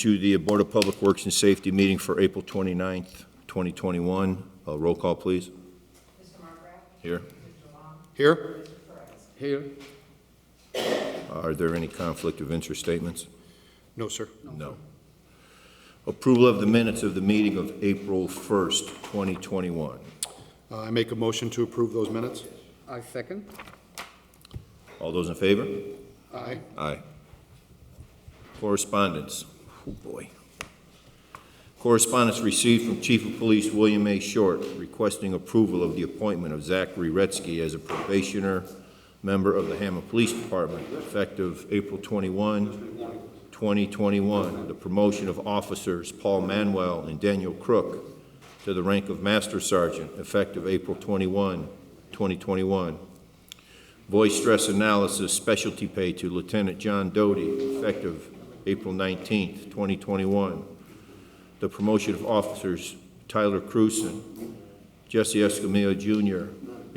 to the Board of Public Works and Safety meeting for April 29th, 2021. Roll call, please. Mr. Markgraf? Here. Mr. Long? Here. Mr. Perez? Here. Are there any conflict of interest statements? No, sir. No. Approval of the minutes of the meeting of April 1st, 2021. I make a motion to approve those minutes. I second. All those in favor? Aye. Aye. Correspondence. Oh, boy. Correspondence received from Chief of Police William A. Short requesting approval of the appointment of Zachary Retzky as a probationer member of the Hammond Police Department effective April 21, 2021. The promotion of officers Paul Manuel and Daniel Crook to the rank of Master Sergeant effective April 21, 2021. Voice stress analysis specialty pay to Lieutenant John Doty effective April 19th, 2021. The promotion of officers Tyler Cruson, Jesse Escamilla Jr.,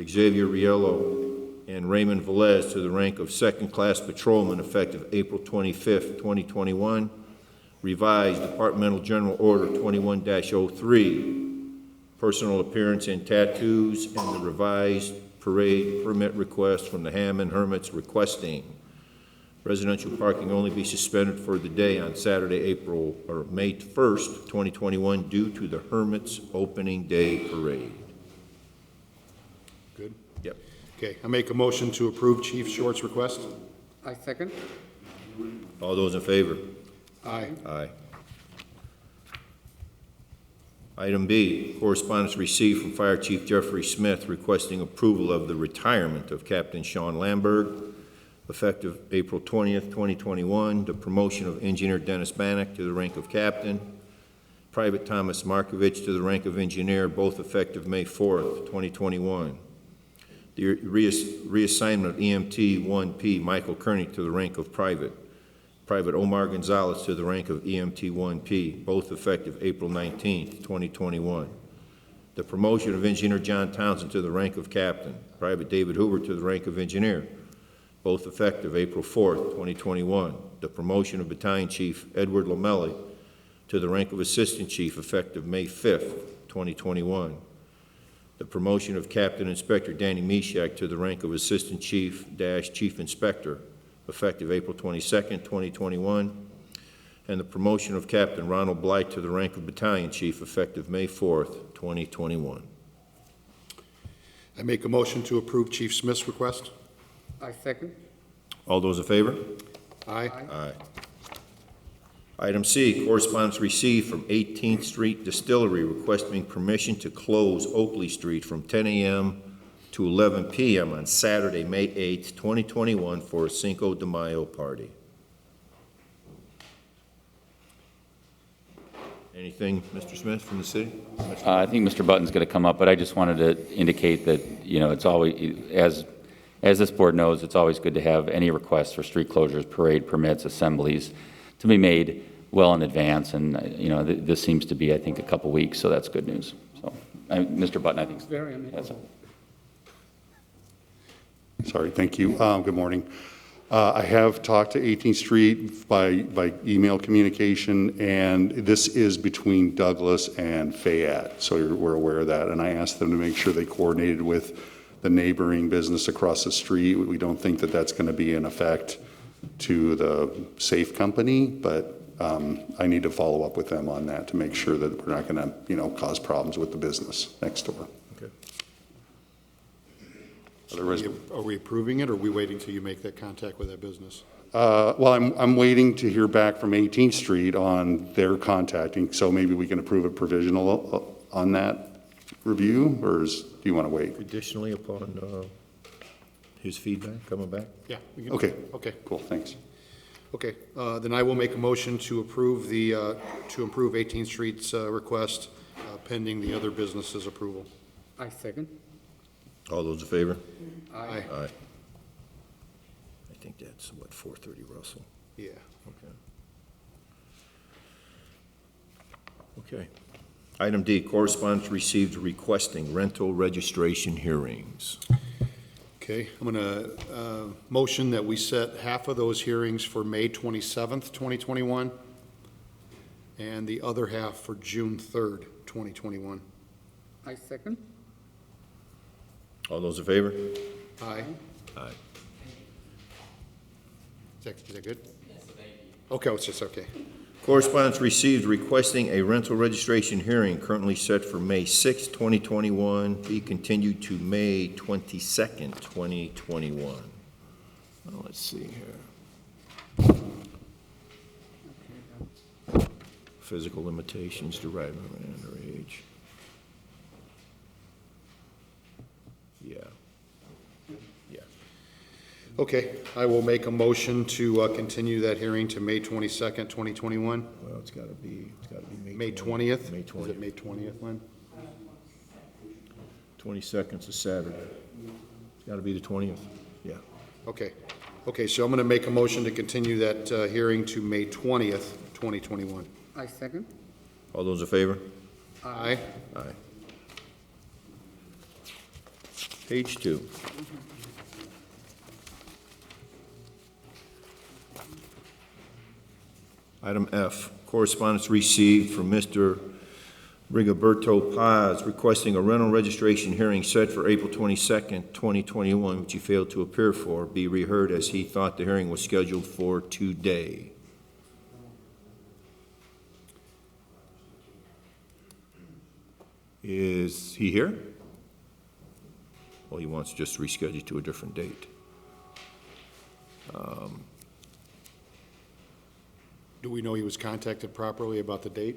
Xavier Riello, and Raymond Velez to the rank of second-class patrolman effective April 25th, 2021. Revised Departmental General Order 21-03, personal appearance and tattoos, and the revised parade permit request from the Hammond Hermits requesting residential parking only be suspended for the day on Saturday, May 1st, 2021 due to the Hermits opening day parade. Good. Yep. Okay, I make a motion to approve Chief Short's request. I second. All those in favor? Aye. Aye. Item B, correspondence received from Fire Chief Jeffrey Smith requesting approval of the retirement of Captain Sean Lamberg effective April 20th, 2021, the promotion of Engineer Dennis Bannock to the rank of Captain, Private Thomas Markovich to the rank of Engineer, both effective May 4th, 2021. The reassignment of EMT 1P Michael Kearney to the rank of Private Omar Gonzalez to the rank of EMT 1P, both effective April 19th, 2021. The promotion of Engineer John Townsend to the rank of Captain, Private David Hoover to the rank of Engineer, both effective April 4th, 2021. The promotion of Battalion Chief Edward Lamelli to the rank of Assistant Chief effective May 5th, 2021. The promotion of Captain Inspector Danny Mishak to the rank of Assistant Chief Inspector effective April 22nd, 2021. And the promotion of Captain Ronald Blight to the rank of Battalion Chief effective May 4th, 2021. I make a motion to approve Chief Smith's request. I second. All those in favor? Aye. Aye. Item C, correspondence received from 18th Street Distillery requesting permission to close Oakley Street from 10 a.m. to 11 p.m. on Saturday, May 8th, 2021 for a Cinco de Mayo party. Anything, Mr. Smith, from the city? I think Mr. Button's going to come up, but I just wanted to indicate that, you know, it's always, as this board knows, it's always good to have any requests for street closures, parade permits, assemblies to be made well in advance. And, you know, this seems to be, I think, a couple weeks, so that's good news. So, Mr. Button, I think. Very amazing. Sorry, thank you. Good morning. I have talked to 18th Street by email communication, and this is between Douglas and Fayette, so we're aware of that. And I asked them to make sure they coordinated with the neighboring business across the street. We don't think that that's going to be in effect to the safe company, but I need to follow up with them on that to make sure that we're not going to, you know, cause problems with the business next door. Okay. Otherwise, Are we approving it, or are we waiting till you make that contact with that business? well, I'm waiting to hear back from 18th Street on their contacting, so maybe we can approve a provisional on that review, or do you want to wait? Additionally, upon his feedback coming back? Yeah. We can, Okay. Okay. Cool, thanks. Okay. Then I will make a motion to approve the to approve 18th Street's request pending the other business's approval. I second. All those in favor? Aye. Aye. I think that's, what, 4:30, Russell? Yeah. Okay. Okay. Item D, correspondence received requesting rental registration hearings. Okay, I'm going to motion that we set half of those hearings for May 27th, 2021, and the other half for June 3rd, 2021. I second. All those in favor? Aye. Aye. Is that good? Yes, thank you. Okay, it's just okay. Correspondence received requesting a rental registration hearing currently set for May 6, 2021, be continued to May 22nd, 2021. Well, let's see here. Physical limitations derived from an underage. Yeah. Yeah. Okay, I will make a motion to continue that hearing to May 22nd, 2021. Well, it's gotta be May 20th? May Is it 20th. May 20th, Lynn? 22nd's a Saturday. It's gotta be the 20th, yeah. Okay. Okay, so I'm going to make a motion to continue that hearing to May 20th, 2021. I second. All those in favor? Aye. Aye. Page 2. Item F, correspondence received from Mr. Rigoberto Paz requesting a rental registration hearing set for April 22nd, 2021, which he failed to appear for, be reheard as he thought the hearing was scheduled for today. Is he here? Well, he wants just to reschedule to a different date. Do we know he was contacted properly about the date?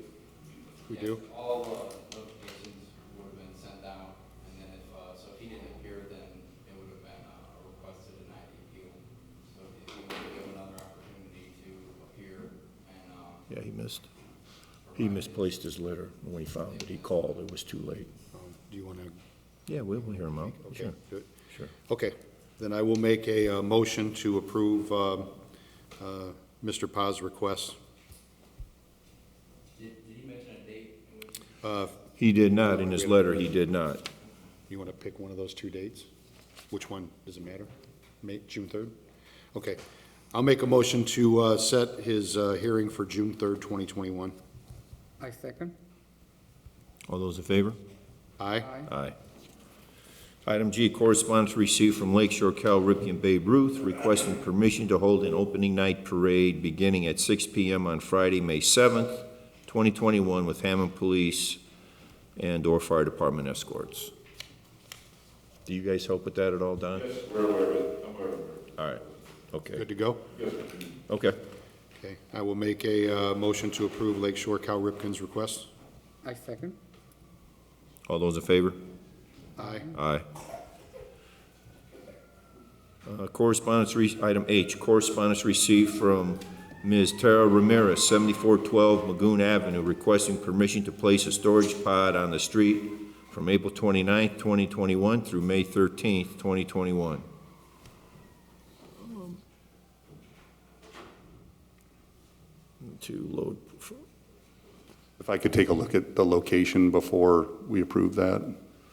We do? All notifications would have been sent out, and then if he didn't appear, then it would have been a request to deny the appeal. So if you want to give another opportunity to appear and, Yeah, he missed. He misplaced his letter. When he found it, he called. It was too late. Do you want to? Yeah, we'll hear him out. Okay, Sure, good. sure. Okay, then I will make a motion to approve Mr. Paz's request. did he mention a date in which? He did not, in his letter, he did not. You want to pick one of those two dates? Which one, does it matter? June 3rd? Okay, I'll make a motion to set his hearing for June 3rd, 2021. I second. All those in favor? Aye. Aye. Item G, correspondence received from Lakeshore Cal Ripken Babe Ruth requesting permission to hold an opening night parade beginning at 6 p.m. on Friday, May 7th, 2021, with Hammond Police and/or Fire Department escorts. Do you guys help with that at all, Don? Yes, we're aware of it. I'm aware of it. All right, okay. Good to go? Okay. Okay, I will make a motion to approve Lakeshore Cal Ripken's request. I second. All those in favor? Aye. Aye. Item H, correspondence received from Ms. Tara Ramirez, 7412 Magoon Avenue, requesting permission to place a storage pod on the street from April 29th, 2021 through May 13th, 2021. To load, If I could take a look at the location before we approve that,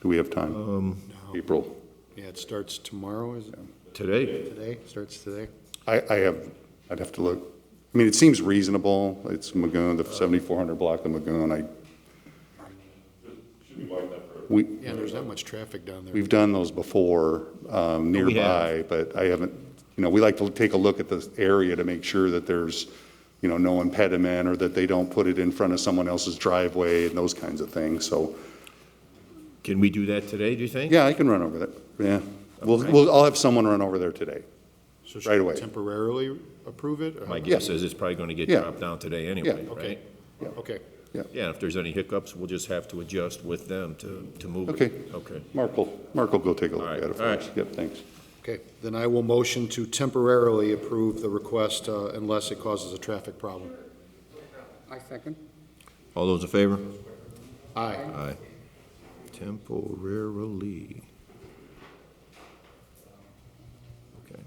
do we have time? April. Yeah, it starts tomorrow, is it? today, Today? Starts today? I'd have to look. I mean, it seems reasonable. It's Magoon, the 7400 block of Magoon. Yeah, there's not much traffic down there. We've done those before nearby, but I haven't, we like to take a look at the area to make sure that there's, no impediment or that they don't put it in front of someone else's driveway and those kinds of things. So, can we do that today, do you think? yeah, I can run over that. Yeah. Okay. I'll have someone run over there today. So right should we away. temporarily approve it? or- My guess is it's probably going to get Yeah. dropped down today anyway, Okay. right? Okay. Yeah, if there's any hiccups, we'll just have to adjust with them to move it. Okay. Okay. Mark will go take a look All right, at it all right. first. Yep, thanks. Okay, then I will motion to temporarily approve the request unless it causes a traffic problem. I second. All those in favor? Aye. Aye. Temporarily. Okay.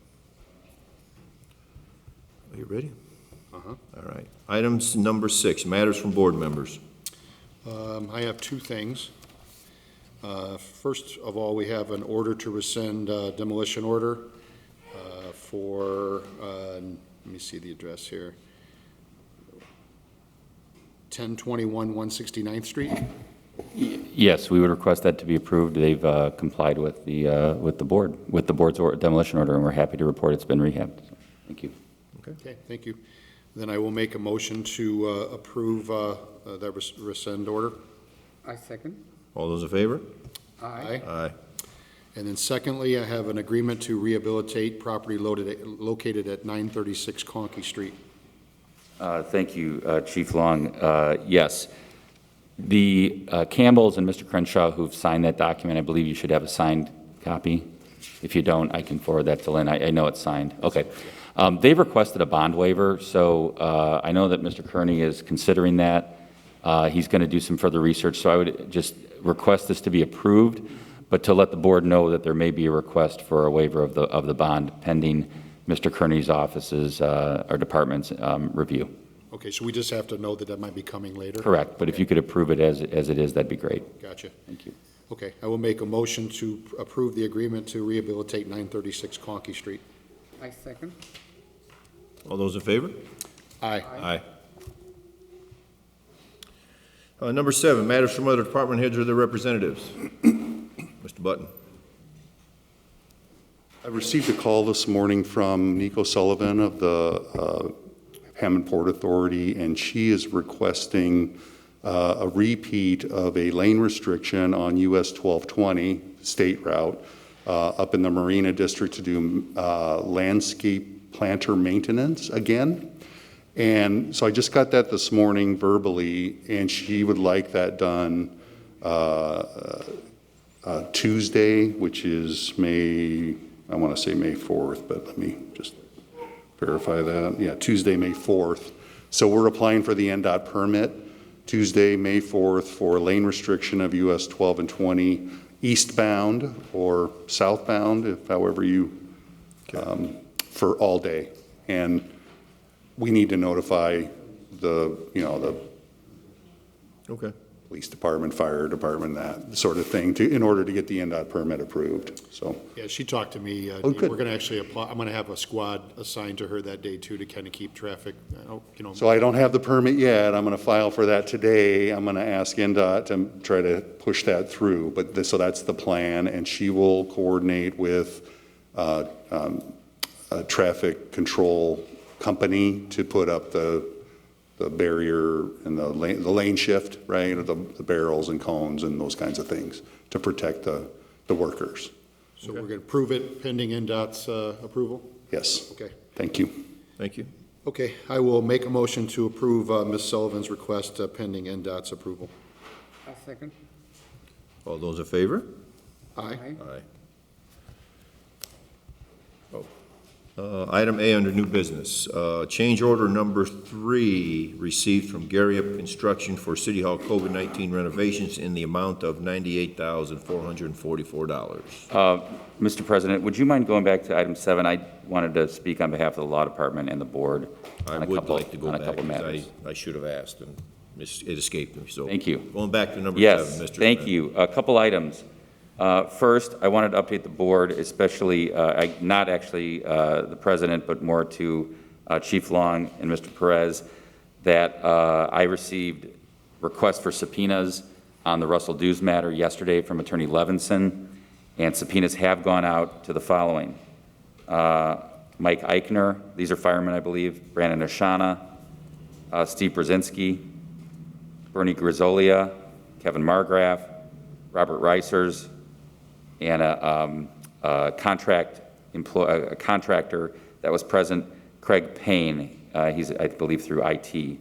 Are you ready? Uh-huh. All right. Items number 6, matters from board members. I have two things. First of all, we have an order to rescind demolition order for, let me see the address here. 1021 169th Street. Yes, we would request that to be approved. They've complied with the board's demolition order, and we're happy to report it's been rehabbed. So, thank you. Okay, thank you. Then I will make a motion to approve that rescind order. I second. All those in favor? Aye. Aye. And then secondly, I have an agreement to rehabilitate property located at 936 Conkey Street. Thank you, Chief Long. Yes. The Campbells and Mr. Crenshaw who've signed that document, I believe you should have a signed copy. If you don't, I can forward that to Lynn. I know it's signed. Okay. They've requested a bond waiver, so I know that Mr. Kearney is considering that. He's going to do some further research, so I would just request this to be approved, but to let the board know that there may be a request for a waiver of the bond pending Mr. Kearney's office's or department's review. Okay, so we just have to know that that might be coming later? Correct, but if you could approve it as it is, that'd be great. Gotcha. Thank you. Okay, I will make a motion to approve the agreement to rehabilitate 936 Conkey Street. I second. All those in favor? Aye. Aye. Number 7, matters from other department heads or their representatives. Mr. Button. I received a call this morning from Nico Sullivan of the Hammond Port Authority, and she is requesting a repeat of a lane restriction on US 1220 state route up in the Marina District to do landscape planter maintenance again. And so I just got that this morning verbally, and she would like that done Tuesday, which is I want to say May 4th, but let me just verify that. Yeah, Tuesday, May 4th. So we're applying for the NDOT permit Tuesday, May 4th for lane restriction of US 12 and 20 eastbound or southbound, if however you, for all day. And we need to notify the Okay. police department, fire department, that sort of thing, in order to get the NDOT permit approved. So, Yeah, she talked to me. Oh, good. We're going to actually apply. I'm going to have a squad assigned to her that day too to kind of keep traffic. so I don't have the permit yet. I'm going to file for that today. I'm going to ask NDOT to try to push that through. So that's the plan, and she will coordinate with a traffic control company to put up the barrier and the lane shift, right, the barrels and cones and those kinds of things to protect the workers. So we're going to approve it pending NDOT's approval? Yes. Okay. Thank you. Thank you. Okay, I will make a motion to approve Ms. Sullivan's request pending NDOT's approval. I second. All those in favor? Aye. Aye. Item A under new business, change order number 3 received from Gary Up Construction for City Hall COVID-19 renovations in the amount of $98,444. Mr. President, would you mind going back to item 7? I wanted to speak on behalf of the law department and the board I on a would couple, like to go on a back, couple because matters. I should have asked, and it escaped me, so. Thank you. Going back to number 7, Yes, Mr. thank Clement. you. A couple items. First, I wanted to update the board, especially, not actually the president, but more to Chief Long and Mr. Perez, that I received requests for subpoenas on the Russell Dews matter yesterday from Attorney Levinson, and subpoenas have gone out to the following. Mike Eichner, these are firemen, I believe, Brandon Oshana, Steve Brzezinski, Bernie Grisolia, Kevin Margraf, Robert Reisers, and a contractor that was present, Craig Payne. He's, I believe, through IT.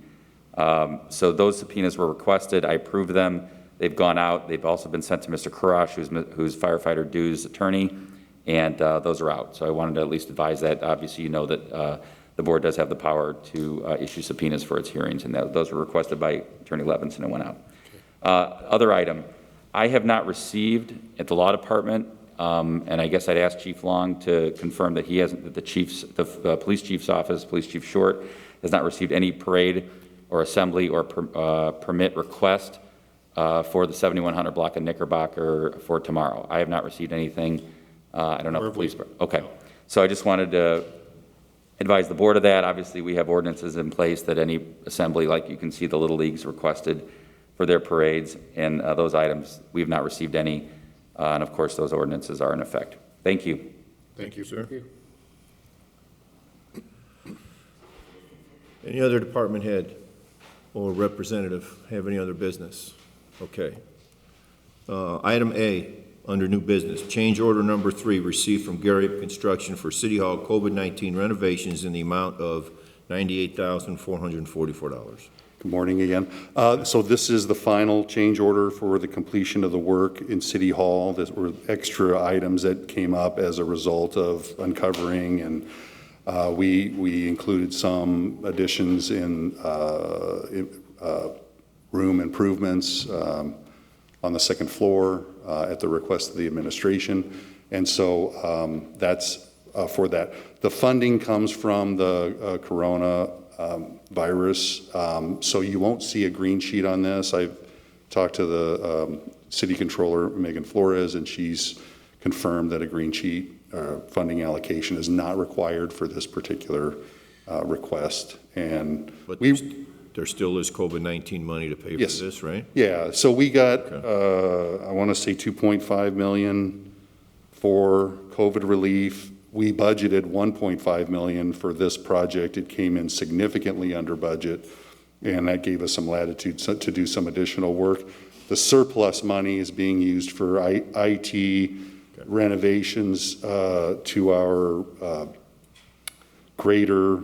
So those subpoenas were requested. I approved them. They've gone out. They've also been sent to Mr. Kurash, who's firefighter Dews' attorney, and those are out. So I wanted to at least advise that. Obviously, you know that the board does have the power to issue subpoenas for its hearings, and those were requested by Attorney Levinson and went out. Other item. I have not received at the law department, and I guess I'd ask Chief Long to confirm that he hasn't, that the police chief's office, Police Chief Short, has not received any parade or assembly or permit request for the 7100 block of Knickerbocker for tomorrow. I have not received anything. I don't know if the police. Okay. So I just wanted to advise the board of that. Obviously, we have ordinances in place that any assembly, like you can see the Little Leagues requested for their parades, and those items, we have not received any, and of course, those ordinances are in effect. Thank you. Thank you. Sir. Any other department head or representative have any other business? Okay. Item A, under new business, change order number 3, received from Gary Construction for City Hall COVID-19 renovations in the amount of $98,444. Good morning again. So this is the final change order for the completion of the work in City Hall. There were extra items that came up as a result of uncovering, and we included some additions in room improvements on the second floor at the request of the administration. And so that's for that. The funding comes from the corona virus, so you won't see a green sheet on this. I've talked to the city controller, Megan Flores, and she's confirmed that a green sheet funding allocation is not required for this particular request. And But there still is COVID-19 money to pay for Yes. this, right? yeah, so we got, I want to say 2.5 million for COVID relief. We budgeted 1.5 million for this project. It came in significantly under budget, and that gave us some latitude to do some additional work. The surplus money is being used for IT renovations to our greater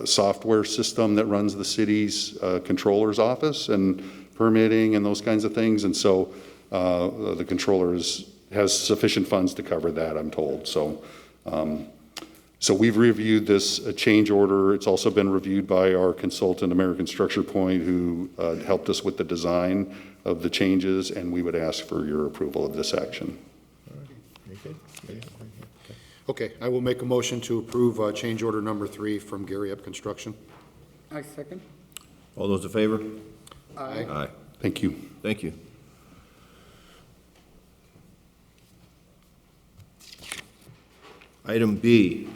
software system that runs the city's controller's office and permitting and those kinds of things. And so the controller has sufficient funds to cover that, I'm told. So we've reviewed this change order. It's also been reviewed by our consultant, American Structure Point, who helped us with the design of the changes, and we would ask for your approval of this action. Okay, I will make a motion to approve change order number 3 from Gary Up Construction. I second. All those in favor? Aye. Aye. Thank you. Thank you. Item B,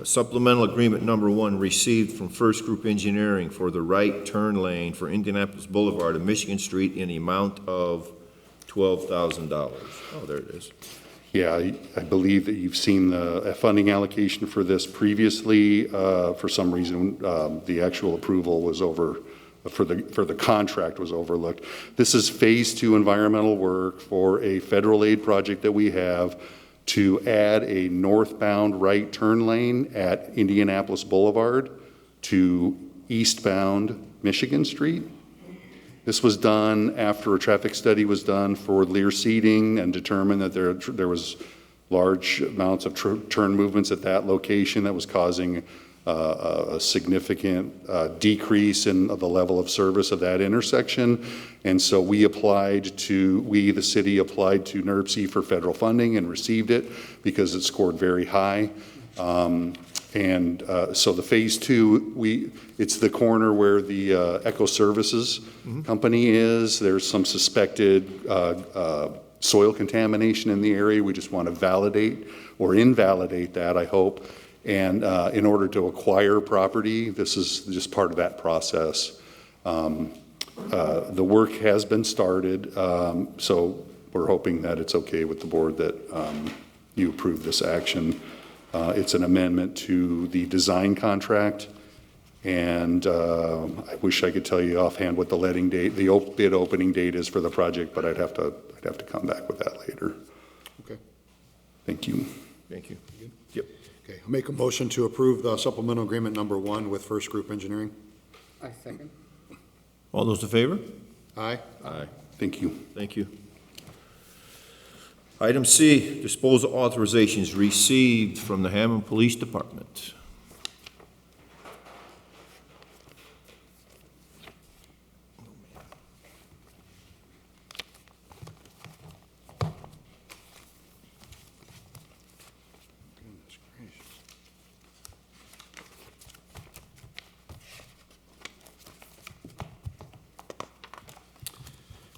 supplemental agreement number 1 received from First Group Engineering for the right turn lane for Indianapolis Boulevard and Michigan Street in the amount of $12,000. Oh, there it is. Yeah, I believe that you've seen the funding allocation for this previously. For some reason, the actual approval was for the contract was overlooked. This is phase 2 environmental work for a federal aid project that we have to add a northbound right turn lane at Indianapolis Boulevard to eastbound Michigan Street. This was done after a traffic study was done for Lear seating and determined that there was large amounts of turn movements at that location that was causing a significant decrease in the level of service of that intersection. And so the city applied to NERC for federal funding and received it because it scored very high. So the phase 2, it's the corner where the Eco Services company is. There's some suspected soil contamination in the area. We just want to validate or invalidate that, I hope. And in order to acquire property, this is just part of that process. The work has been started, so we're hoping that it's okay with the board that you approve this action. It's an amendment to the design contract, and I wish I could tell you offhand what the letting date, the bid opening date is for the project, but I'd have to come back with that later. Okay. Thank you. Thank you. Yep. Okay, I'll make a motion to approve the supplemental agreement number 1 with First Group Engineering. I second. All those in favor? Aye. Aye. Thank you. Thank you. Item C, disposal authorizations received from the Hammond Police Department.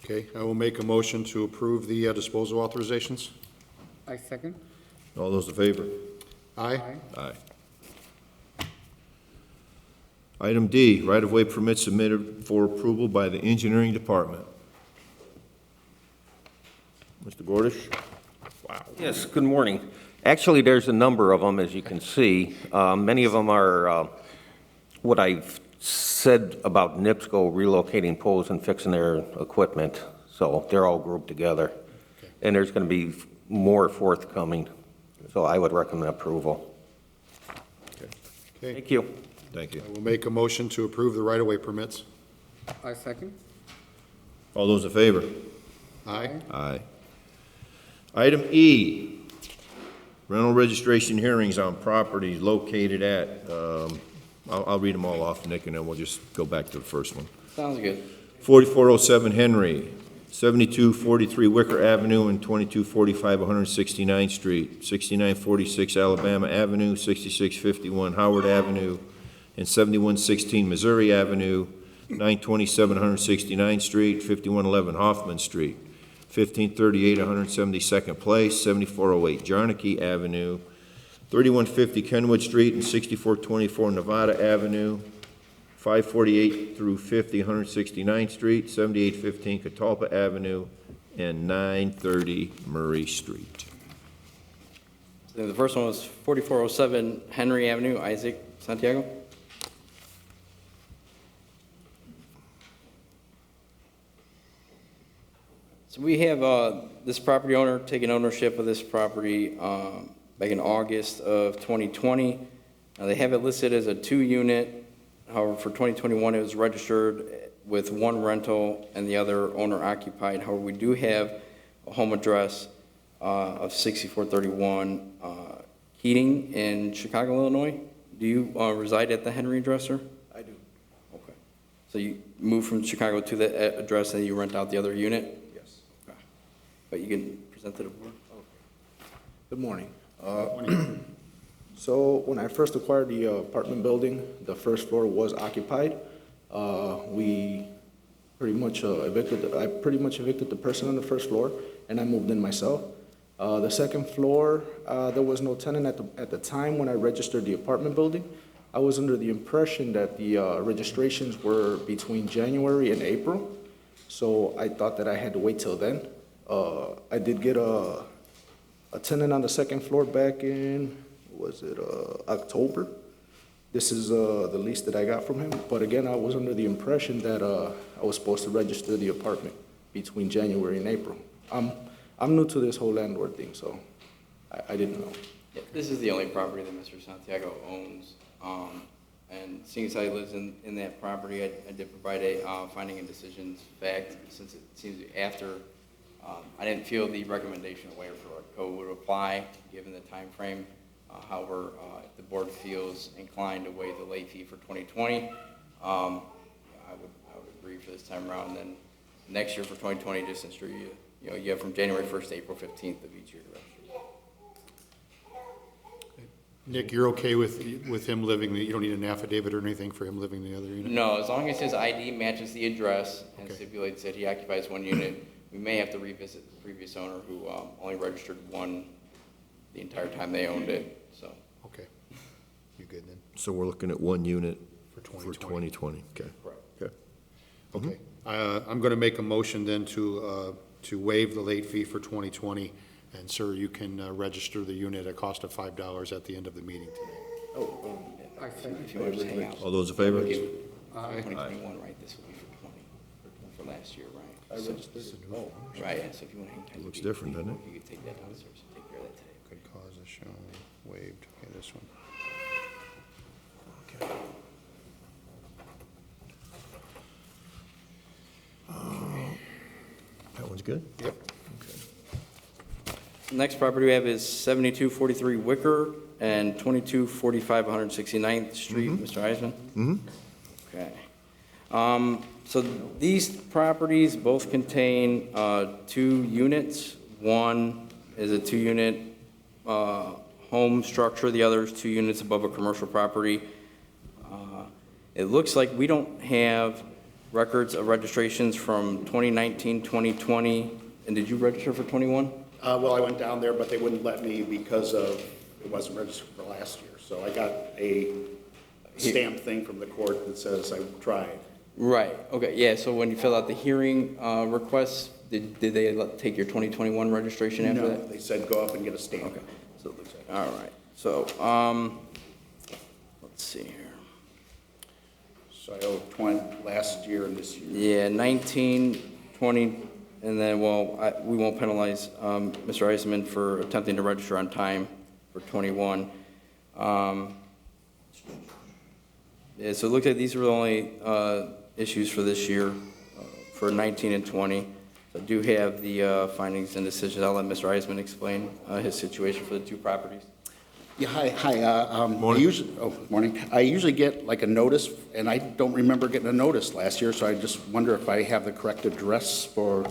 Okay, I will make a motion to approve the disposal authorizations. I second. All those in favor? Aye. Aye. Item D, right-of-way permit submitted for approval by the engineering department. Mr. Gordish? Wow. Yes, good morning. Actually, there's a number of them, as you can see. Many of them are what I've said about NIPSCO relocating poles and fixing their equipment, so they're all grouped together. And there's going to be more forthcoming, so I would recommend approval. Okay. Thank you. Thank you. I will make a motion to approve the right-of-way permits. I second. All those in favor? Aye. Aye. Item E, rental registration hearings on properties located at, I'll read them all off, Nick, and then we'll just go back to the first one. Sounds good. 4407 Henry, 7243 Wicker Avenue, and 2245 169th Street, 6946 Alabama Avenue, 6651 Howard Avenue, and 7116 Missouri Avenue, 927 169th Street, 5111 Hoffman Street, 1538 172nd Place, 7408 Jarneke Avenue, 3150 Kenwood Street, and 6424 Nevada Avenue, 548 through 50 169th Street, 7815 Catalpa Avenue, and 930 Murray Street. So the first one was 4407 Henry Avenue, Isaac Santiago. So we have this property owner taking ownership of this property back in August of 2020. Now, they have it listed as a 2-unit. However, for 2021, it was registered with one rental and the other owner occupied. However, we do have a home address of 6431 Keating in Chicago, Illinois. Do you reside at the Henry address, sir? I do. Okay. So you moved from Chicago to the address and you rent out the other unit? Yes. Okay. But you can present to the board? Good morning. So when I first acquired the apartment building, the first floor was occupied. We pretty much I pretty much evicted the person on the first floor, and I moved in myself. The second floor, there was no tenant at the time when I registered the apartment building. I was under the impression that the registrations were between January and April, so I thought that I had to wait till then. I did get a tenant on the second floor back in, October. This is the lease that I got from him, but again, I was under the impression that I was supposed to register the apartment between January and April. I'm new to this whole landlord thing, so I didn't know. Yeah, this is the only property that Mr. Santiago owns. And seeing as how he lives in that property, I did provide a finding and decisions fact, since it seems after, I didn't feel the recommendation of waiver for code would apply, given the time frame. However, if the board feels inclined to waive the late fee for 2020, I would agree for this time around. And then next year for 2020, just ensure you have from January 1st to April 15th of each year to register. Nick, you're okay with him living, you don't need an affidavit or anything for him living in the other unit? No, as long as his ID matches the address and Okay. stipulates that he occupies one unit, we may have to revisit the previous owner who only registered one the entire time they owned it, so. Okay. You good then? So we're looking at one unit For for 2020. 2020, okay. Correct. Okay. Okay. I'm going to make a motion then to waive the late fee for 2020. And sir, you can register the unit at a cost of $5 at the end of the meeting today. I second. If you want to just hang out. All those in favor? Okay, Aye. 2021, right, this will be for 20, for last year, right? I registered it. Oh. Right, yeah, so if you want to hang tight. Looks you could- different, doesn't it? You could take that downstairs, take care of that today. Good cause is shown, waived. Okay, this one. That one's good? Yep. Next property we have is 7243 Wicker and 2245 169th Street, Mr. Eisman. Mm-hmm. Okay. So these properties both contain 2 units. One is a 2-unit home structure, the other is 2 units above a commercial property. It looks like we don't have records of registrations from 2019, 2020, and did you register for 21? Well, I went down there, but they wouldn't let me because of, it wasn't registered for last year. So I got a stamp thing from the court that says I tried. Right, okay, yeah, so when you fill out the hearing request, did they take your 2021 registration after No, that? they said go up and get a stamp. Okay. So it looks like. All right, so, let's see here. So I owe 20 last year and this year. Yeah, 19, 20, and then, well, we won't penalize Mr. Eisman for attempting to register on time for 21. Yeah, so it looks like these were the only issues for this year, for 19 and 20. I do have the findings and decisions. I'll let Mr. Eisman explain his situation for the two properties. Yeah, morning. I usually get like a notice, and I don't remember getting a notice last year, so I just wonder if I have the correct address for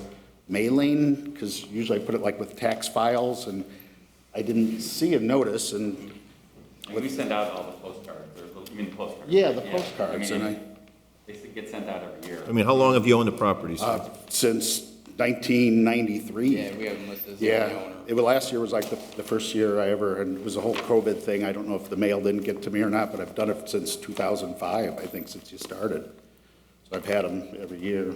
mailing, because usually I put it like with tax files, and I didn't see a notice, and We send out all the postcards, you mean the postcards? Yeah, the postcards, and They get sent out every year. I mean, how long have you owned the property, sir? since 1993. Yeah, we have them listed as the Yeah, owner. last year was like the first year I ever, and it was a whole COVID thing. I don't know if the mail didn't get to me or not, but I've done it since 2005, I think, since you started. So I've had them every year.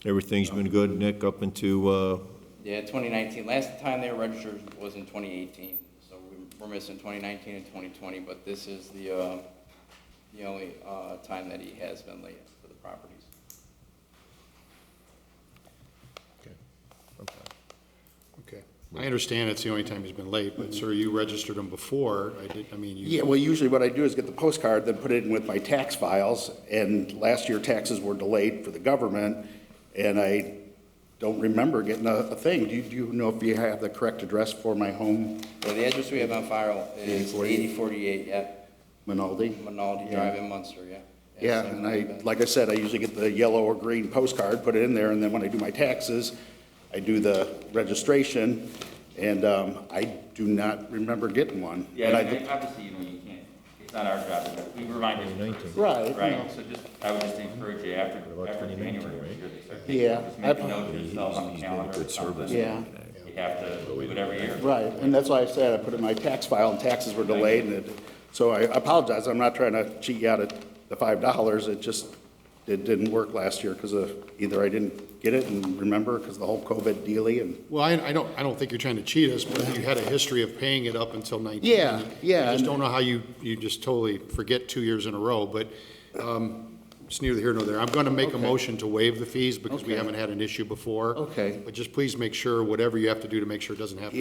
Everything's been good, Nick, up into, Yeah, 2019. Last time they were registered was in 2018. So we're missing 2019 and 2020, but this is the only time that he has been late for the properties. Okay. I understand it's the only time he's been late, but sir, you registered him before. Yeah, well, usually what I do is get the postcard, then put it in with my tax files, and last year taxes were delayed for the government, and I don't remember getting a thing. Do you know if you have the correct address for my home, Well, the address we have on file is 8048, yeah, Minaldi? Minaldi Drive in Munster, yeah. Yeah, and like I said, I usually get the yellow or green postcard, put it in there, and then when I do my taxes, I do the registration, and I do not remember getting one. Yeah, And obviously, you can't, it's not our job, we remind you. Right. Right, so I would just encourage you after January, Yeah. just make a note to yourself on the calendar. good service. Yeah. You have to do it every year. Right, and that's why I said I put it in my tax file, and taxes were delayed, and so I apologize, I'm not trying to cheat you out of the $5, it didn't work last year, because either I didn't get it and remember, because the whole COVID dealy, and, Well, I don't think you're trying to cheat us, but you had a history of paying it up until 19. Yeah, yeah, I just and- don't know how you just totally forget 2 years in a row, but it's neither here nor there. I'm going to make a Okay. motion to waive the fees because we Okay. haven't had an issue before. Okay. But just please make sure, whatever you have to do to make sure it doesn't happen.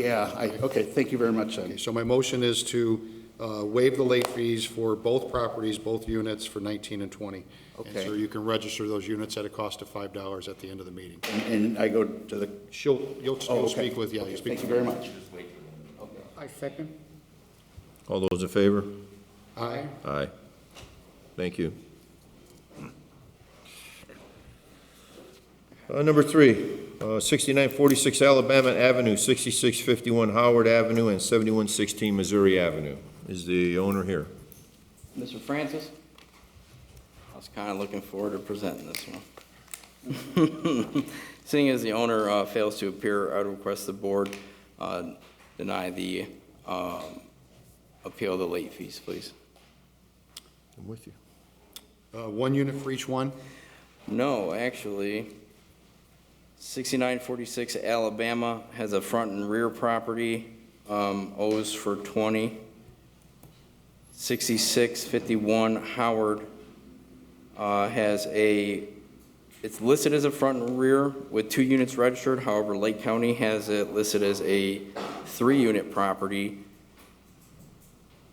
okay, thank you very much, then. Okay, so my motion is to waive the late fees for both properties, both units for 19 and 20. And Okay. so you can register those units at a cost of $5 at the end of the meeting. And I go to the, You'll okay. speak with, yeah, Okay, you'll speak. thank you very much. I second. all those in favor? Aye. Aye. Thank you. Number 3, 6946 Alabama Avenue, 6651 Howard Avenue, and 7116 Missouri Avenue. Is the owner here? Mr. Francis? I was kind of looking forward to presenting this one. Seeing as the owner fails to appear, I would request the board deny the appeal of the late fees, please. I'm with you. 1 unit for each one? No, actually, 6946 Alabama has a front and rear property, owes for 20. 6651 Howard has it's listed as a front and rear with 2 units registered. However, Lake County has it listed as a 3-unit property.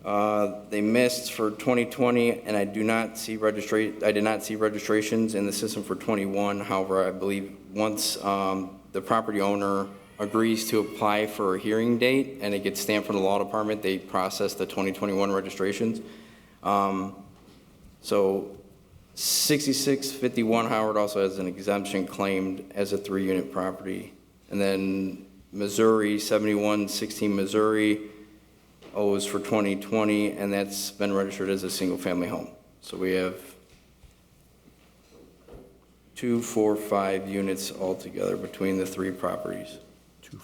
They missed for 2020, and I did not see registrations in the system for 21. However, I believe once the property owner agrees to apply for a hearing date and it gets stamped from the law department, they process the 2021 registrations. So 6651 Howard also has an exemption claimed as a 3-unit property. And then Missouri, 7116 Missouri, owes for 2020, and that's been registered as a single-family home. So we have 2, 4, 5 units altogether between the 3 properties. 2,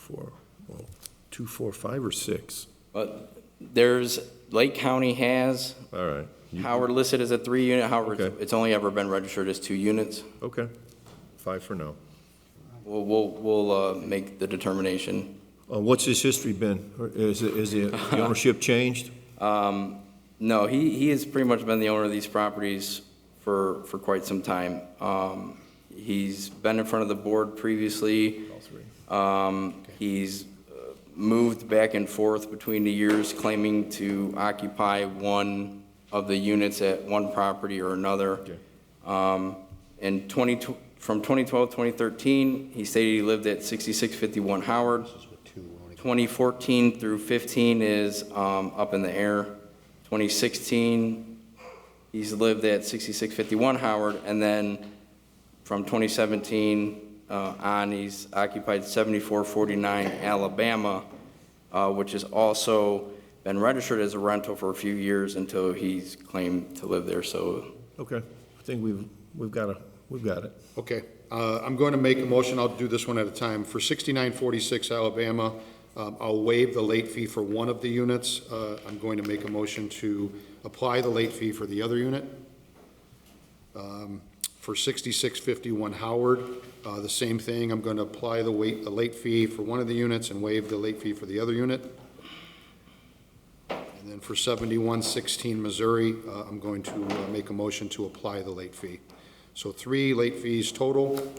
4, 5, or 6? But Lake County has, All right. Howard listed as a 3-unit, however, Okay. it's only ever been registered as 2 units. Okay. 5 for now. We'll make the determination. What's his history been? Or is the ownership changed? No, he has pretty much been the owner of these properties for quite some time. He's been in front of the board previously. He's moved back and forth between the years, claiming to occupy one of the units at one property or another. In from 2012 to 2013, he stated he lived at 6651 Howard. 2014 through 15 is up in the air. 2016, he's lived at 6651 Howard, and then from 2017 on, he's occupied 7449 Alabama, which has also been registered as a rental for a few years until he's claimed to live there. So, Okay, I think we've got it. Okay, I'm going to make a motion, I'll do this one at a time. For 6946 Alabama, I'll waive the late fee for one of the units. I'm going to make a motion to apply the late fee for the other unit. For 6651 Howard, the same thing, I'm going to apply the late fee for one of the units and waive the late fee for the other unit. And then for 7116 Missouri, I'm going to make a motion to apply the late fee. So 3 late fees total,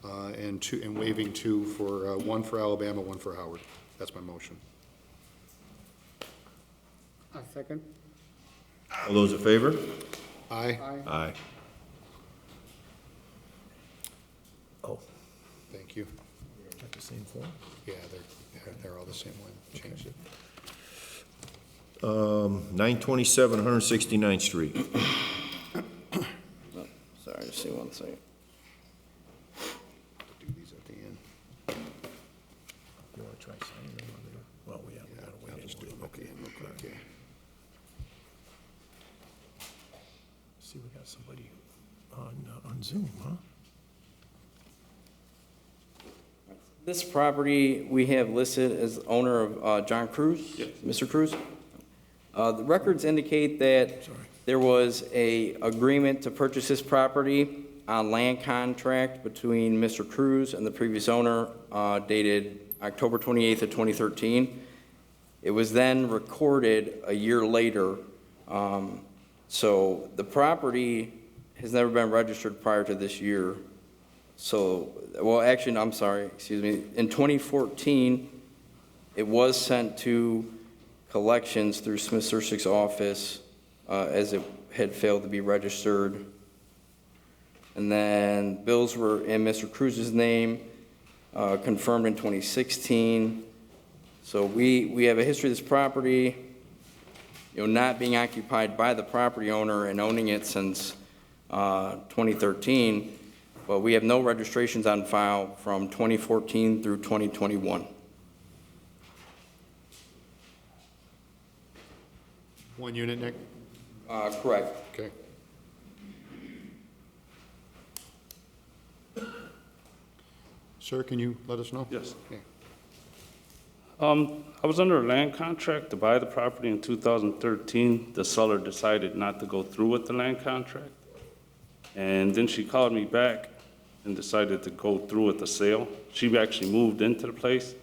and waiving 2 for, 1 for Alabama, 1 for Howard. That's my motion. I second. All those in favor? Aye. Aye. Oh, Thank you. got the same form? Yeah, they're all the same one. Changed it. 927 169th Street. sorry, just see one second. Do these at the end. You want to try signing them on there? Well, we have, Yeah, I'll just do them at the end real quick, yeah. See, we got somebody on Zoom, huh? This property we have listed as owner of John Cruz, Mr. Cruz. The records indicate that there was a agreement to purchase this property on land contract between Mr. Cruz and the previous owner, dated October 28th of 2013. It was then recorded a year later. So the property has never been registered prior to this year. So, well, actually, I'm sorry, excuse me. In 2014, it was sent to collections through Smith Sursick's office, as it had failed to be registered. And then bills were in Mr. Cruz's name, confirmed in 2016. So we have a history of this property, not being occupied by the property owner and owning it since 2013, but we have no registrations on file from 2014 through 2021. One unit, Nick? Correct. Okay. Sir, can you let us know? Yes. Okay. I was under a land contract to buy the property in 2013. The seller decided not to go through with the land contract. And then she called me back and decided to go through with the sale. She actually moved into the place,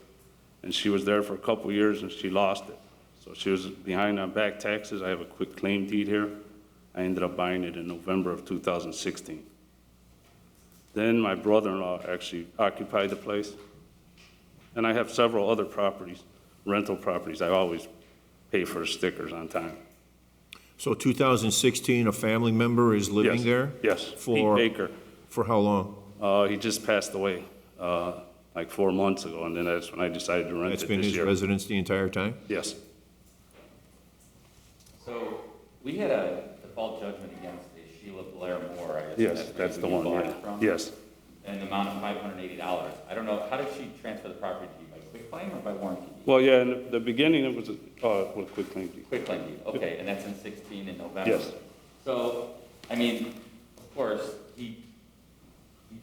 and she was there for a couple years, and she lost it. So she was behind on back taxes. I have a quick claim deed here. I ended up buying it in November of 2016. Then my brother-in-law actually occupied the place. And I have several other properties, rental properties. I always pay for stickers on time. So 2016, a family member is living Yes. there? Yes, For- Pete Baker. For how long? He just passed away like 4 months ago, and then that's when I decided to rent That's it been this his year. residence the entire time? Yes. So we had a default judgment against a Sheila Blair Moore, I guess. Yes, that's the who you one, bought yeah. it from? Yes. And the amount of $580. I don't know, how did she transfer the property to you, by quitclaim or by warranty deed? Well, yeah, in the beginning, it was a quick claim deed. Quitclaim deed, okay, and that's in 16 in November? Yes. So, I mean, of course, he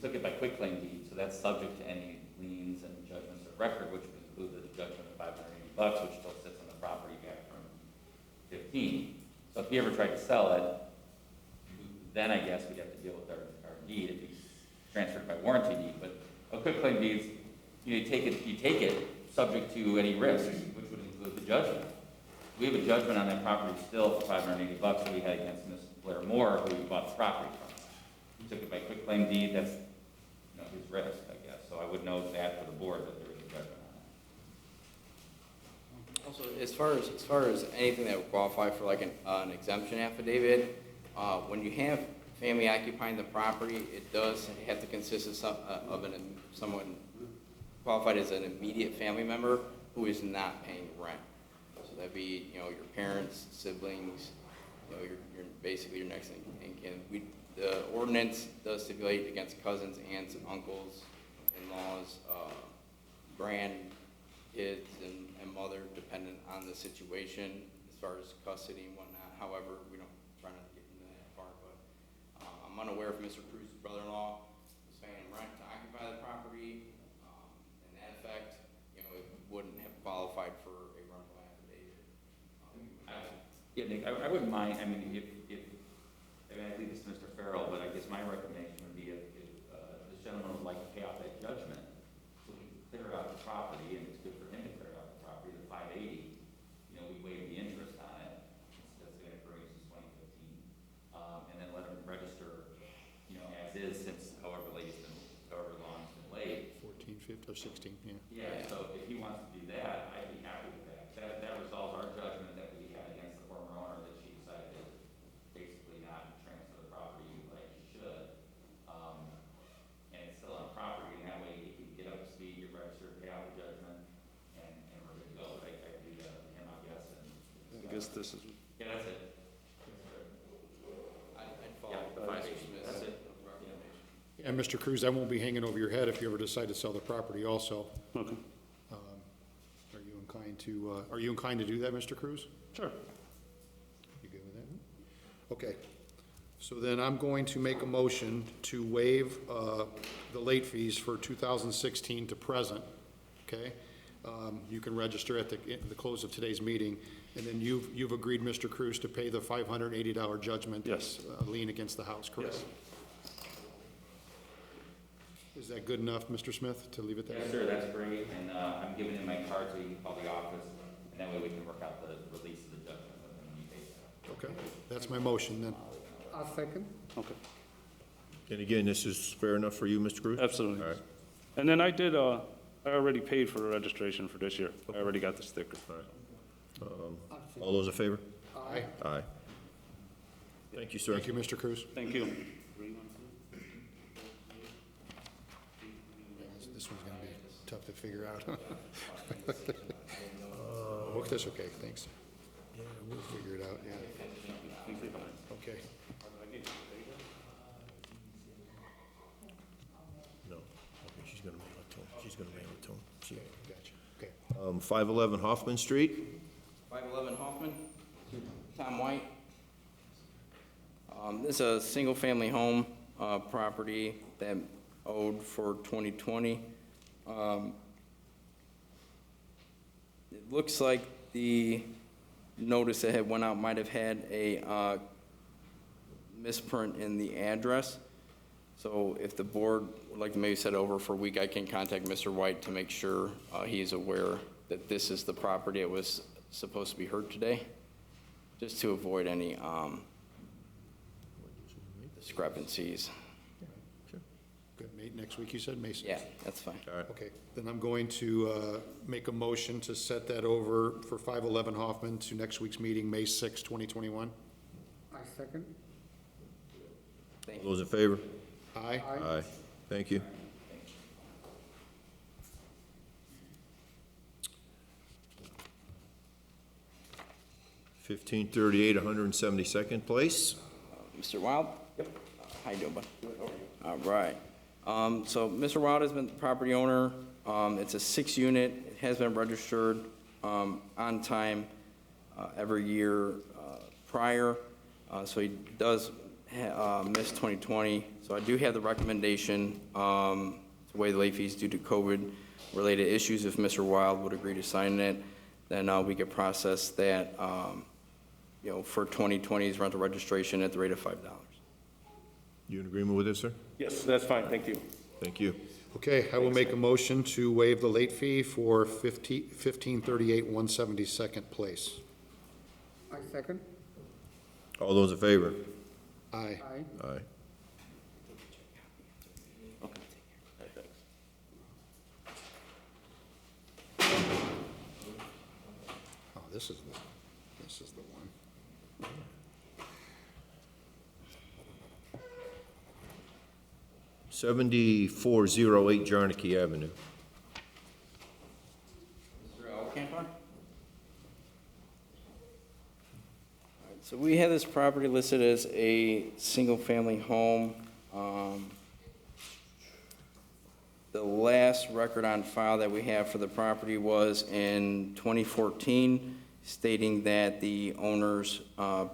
took it by quitclaim deed, so that's subject to any liens and judgments of record, which would include the judgment of $580, which still sits on the property back from 15. So if he ever tried to sell it, then I guess we'd have to deal with our deed if he's transferred by warranty deed. But a quitclaim deed, you take it subject to any risks, which would include the judgment. We have a judgment on that property still for $580 that we had against Ms. Blair Moore, who we bought the property from. He took it by quitclaim deed, that's, his risk, I guess. So I would note that for the board that there is a judgment on that. Also, as far as anything that would qualify for like an exemption affidavit, when you have family occupying the property, it does have to consist of someone qualified as an immediate family member who is not paying rent. So that'd be, your parents, siblings, your basically your next in kin. The ordinance does stipulate against cousins, aunts, and uncles, in-laws, grandkids, and mother, dependent on the situation as far as custody and whatnot. However, we don't try not to get into that part, but I'm unaware if Mr. Cruz's brother-in-law was paying rent to occupy the property. In that effect, it wouldn't have qualified for a rental affidavit. Yeah, Nick, I wouldn't mind, I mean, if I leave this to Mr. Farrell, but I guess my recommendation would be if this gentleman would like to pay off that judgment, so we can clear out the property, and it's good for him to clear out the property, the $580, we waive the interest on it, that's been occurring since 2015, and then let him register, as is since however long it's been late. 14, 15, or 16, yeah. Yeah, so if he wants to do that, I'd be happy with that. That resolves our judgment that we had against the former owner that she decided to basically not transfer the property like she should. And it's still on property, and that way you can get up to speed, get registered, pay out the judgment, and we're good to go. But I do that with him, I guess, and. I guess this is, Yeah, that's it. I'd follow Yeah, Mr. 580, Smith's that's it. recommendation. And Mr. Cruz, that won't be hanging over your head if you ever decide to sell the property also. okay, Are you inclined to do that, Mr. Cruz? sure. You good with that? Okay. So then I'm going to make a motion to waive the late fees for 2016 to present, okay? You can register at the close of today's meeting, and then you've agreed, Mr. Cruz, to pay the $580 judgment. Yes. Lien against the house, correct? Yes. Is that good enough, Mr. Smith, to leave it there? Yes, sir, that's great, and I'm giving him my card so he can call the office, and that way we can work out the release of the judgment when he pays that. Okay, that's my motion then. I'll second. Okay, And again, this is fair enough for you, Mr. Cruz? absolutely. All right. And then I already paid for the registration for this year. I already got the sticker. All those in favor? Aye. Aye. Thank you, sir. Thank you, Mr. Cruz. Thank you. This one's gonna be tough to figure out. Okay, that's okay, thanks. Yeah, we'll figure it out, yeah. Okay. No. Okay, she's gonna mail it to him. She's gonna mail it to him. Gotcha, okay. 511 Hoffman Street. 511 Hoffman, Tom White. This is a single-family home property that owed for 2020. It looks like the notice that had went out might have had a misprint in the address. So if the board would like to maybe set it over for a week, I can contact Mr. White to make sure he's aware that this is the property that was supposed to be heard today, just to avoid any discrepancies. Good, next week you said, May 6th? Yeah, that's fine. Okay, then I'm going to make a motion to set that over for 511 Hoffman to next week's meeting, May 6, 2021. I second. Thank All you. those in favor? Aye? Aye. Thank you. $15.38, 172nd place. Mr. Wild? Yep. How you doing, bud? All right. So Mr. Wild has been the property owner. It's a 6-unit. It has been registered on time every year prior. So he does miss 2020. So I do have the recommendation to waive the late fees due to COVID-related issues. If Mr. Wild would agree to sign it, then we could process that, for 2020's rental registration at the rate of $5. You in agreement with this, sir? Yes, that's fine, thank you. Thank you. Okay, I will make a motion to waive the late fee for 1538 172nd Place. I second. All those in favor? Aye. Aye. Aye. Oh, this is the one. $7408 Jarnike Avenue. Mr. Alcantar? So we have this property listed as a single-family home. The last record on file that we have for the property was in 2014, stating that the owner's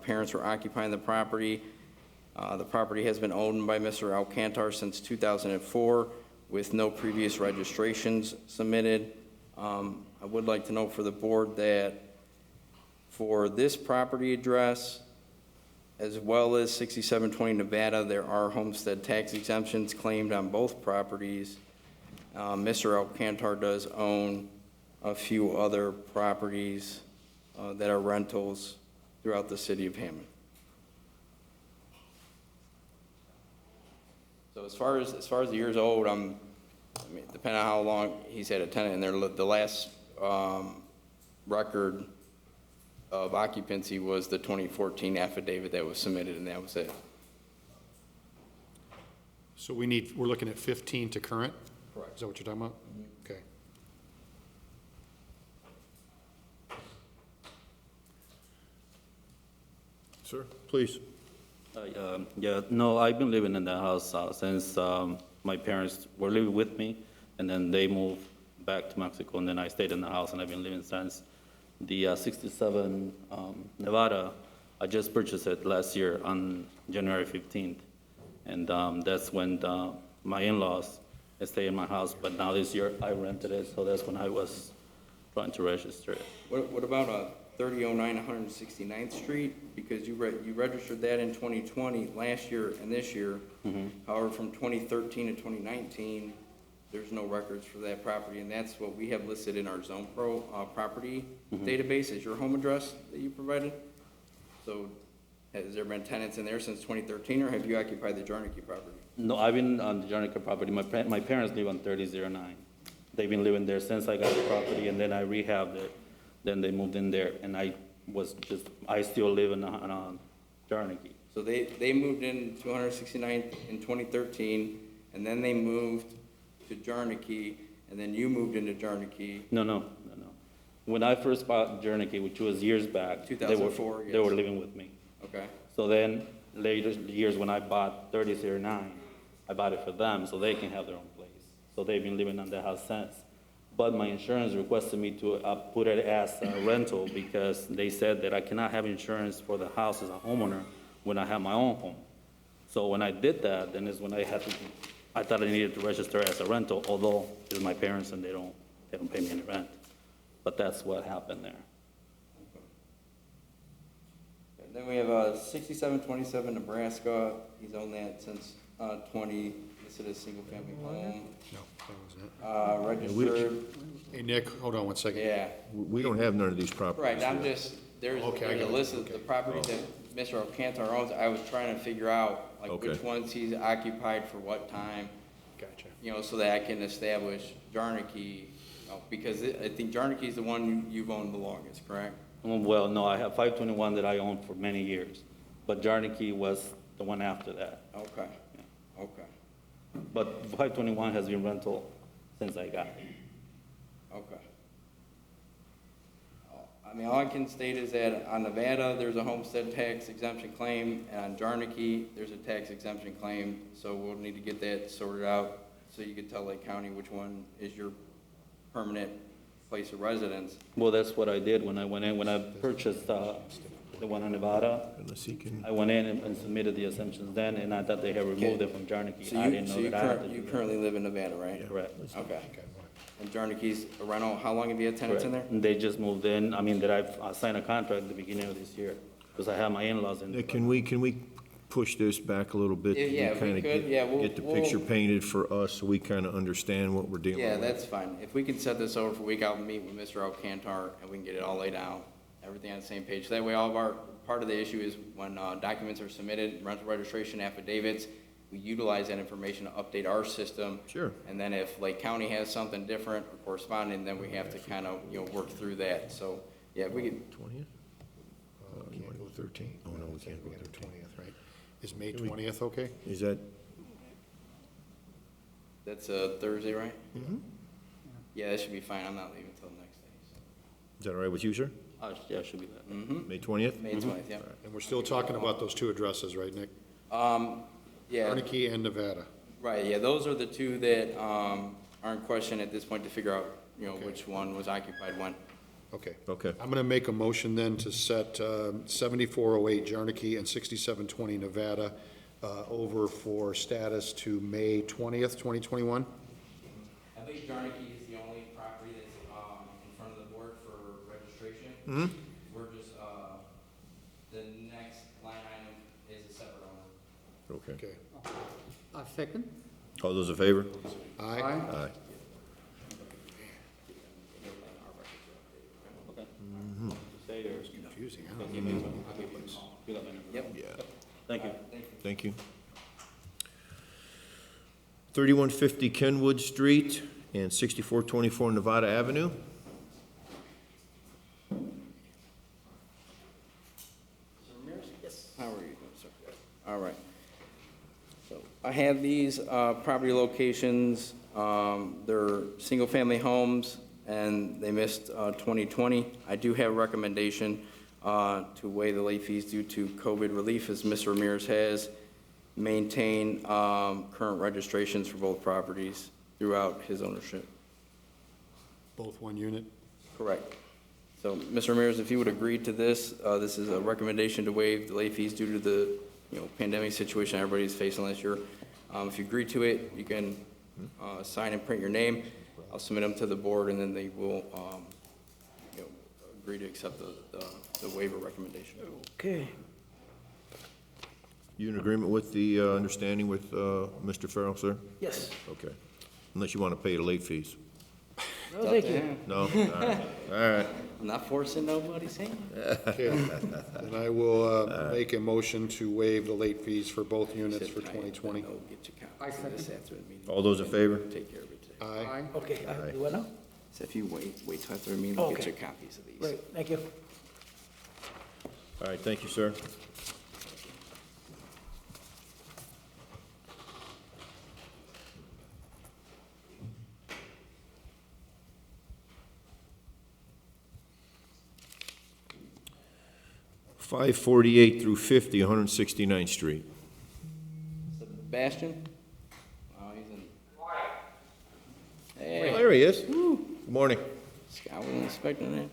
parents were occupying the property. The property has been owned by Mr. Alcantar since 2004, with no previous registrations submitted. I would like to know for the board that for this property address, as well as 6720 Nevada, there are homestead tax exemptions claimed on both properties. Mr. Alcantar does own a few other properties that are rentals throughout the city of Hammond. So as far as the years old, I mean, depending on how long he's had a tenant in there, the last record of occupancy was the 2014 affidavit that was submitted, and that was it. So we're looking at 15 to current? Correct. Is that what you're talking about? Okay. Sir, please. No, I've been living in the house since my parents were living with me, and then they moved back to Mexico, and then I stayed in the house, and I've been living since. The 67 Nevada, I just purchased it last year on January 15th, and that's when my in-laws stay in my house, but now this year I rented it, so that's when I was trying to register it. What about 3009 169th Street? Because you registered that in 2020, last year and this year. However, from 2013 to 2019, there's no records for that property, and that's what we have listed in our Zone Pro property database as your home address that you provided. So has there been tenants in there since 2013, or have you occupied the Jarnike property? No, I've been on the Jarnike property. My parents live on 3009. They've been living there since I got the property, and then I rehabbed it. Then they moved in there, and I still live on Jarnike. So they moved in 269th in 2013, and then they moved to Jarnike, and then you moved into Jarnike. No. When I first bought Jarnike, which was years back, 2004, they were living with me. Okay. So then, later years when I bought 3009, I bought it for them so they can have their own place. So they've been living on that house since. But my insurance requested me to put it as a rental because they said that I cannot have insurance for the house as a homeowner when I have my own home. So when I did that, then is when I thought I needed to register as a rental, although it's my parents and they don't pay me any rent. But that's what happened there. And then we have 6727 Nebraska. He's owned that since 20, listed as single-family home. No, that wasn't it. Registered, Hey, Nick, hold on one second. yeah. We don't have none of these properties. Right, I'm here. just, there's Okay, I there's a got it. list of Okay. the properties that Mr. Alcantar owns. I was trying to figure out, like, which Okay. ones he's occupied for what time, Gotcha. so that I can establish Jarnike, because I think Jarnike is the one you've owned the longest, correct? Well, no, I have 521 that I owned for many years, but Jarnike was the one after that. Okay, okay, But 521 has been rental since I got it. okay. I mean, all I can state is that on Nevada, there's a homestead tax exemption claim, and on Jarnike, there's a tax exemption claim, so we'll need to get that sorted out, so you can tell Lake County which one is your permanent place of residence. Well, that's what I did when I went in, when I purchased the one in Nevada. Unless he can. I went in and submitted the exemptions then, and I thought they had removed it from Jarnike. So I didn't so know that I had to you do that. currently live in Nevada, right? Correct. Okay. And Jarnike's a rental, how long have you had tenants in there? Correct. They just moved in, I signed a contract at the beginning of this year, because I have my in-laws in. Nick, can we push this back a little bit? Yeah, if we kinda could, yeah, Get the picture painted for us so we kind of understand what we're dealing with. Yeah, that's fine. If we can set this over for a week, I'll meet with Mr. Alcantar and we can get it all laid out, everything on the same page. That way, all of our, part of the issue is when documents are submitted, rental registration affidavits, we utilize that information to update our system. Sure. And then if Lake County has something different or corresponding, then we have to kind of, work through that. So, yeah, we could, 20th? You want to go 13th? Oh, no, we can't go We got a 13th. 20th, right? Is May 20th okay? Is that, that's a Thursday, right? Mm-hmm. Yeah, that should be fine. I'm not leaving until the next day. is that all right with you, sir? Yeah, it should be that. Mm-hmm. May 20th? May 20th, yeah. And we're still talking about those two addresses, right, Nick? Yeah. Carnegie and Nevada. Right, yeah, those are the two that are in question at this point to figure out, Okay. which one was occupied when. Okay. Okay. I'm going to make a motion then to set 7408 Jarnike and 6720 Nevada over for status to May 20th, 2021. I believe Jarnike is the only property that's in front of the board for registration. Mm-hmm. We're just, the next line item is a separate owner. Okay. Okay. I second. All those in favor? Aye. Aye. Okay. Say yours. Confusing, huh? You got my number. Yep. Yeah. Thank you. Thank you. 3150 Kenwood Street and 6424 Nevada Avenue. Yes. How are you doing, sir? All right. So I have these property locations. They're single-family homes, and they missed 2020. I do have a recommendation to waive the late fees due to COVID relief, as Mr. Ramirez has. Maintain current registrations for both properties throughout his ownership. Both one unit? Correct. So, Mr. Ramirez, if you would agree to this, this is a recommendation to waive the late fees due to the, pandemic situation everybody's facing last year. If you agree to it, you can sign and print your name. I'll submit them to the board, and then they will, agree to accept the waiver recommendation. Okay. You in agreement with the understanding with Mr. Farrell, sir? Yes. Okay. Unless you want to pay the late fees. No, thank you. No? All right. All right. I'm not forcing nobody's hand. Okay. And I will make a motion to waive the late fees for both units for 2020. I'll get you I copies of this second. after the meeting. All those in favor? Take care of it today. Aye. Okay, Aye. do what now? So if you wait till after the meeting, I'll get Okay. you copies of these. Great, thank you. All right, thank you, sir. Five 48 through 50, 169th Street. Sebastian? Oh, he's in. Hey, There he is. Good morning. I wasn't expecting that.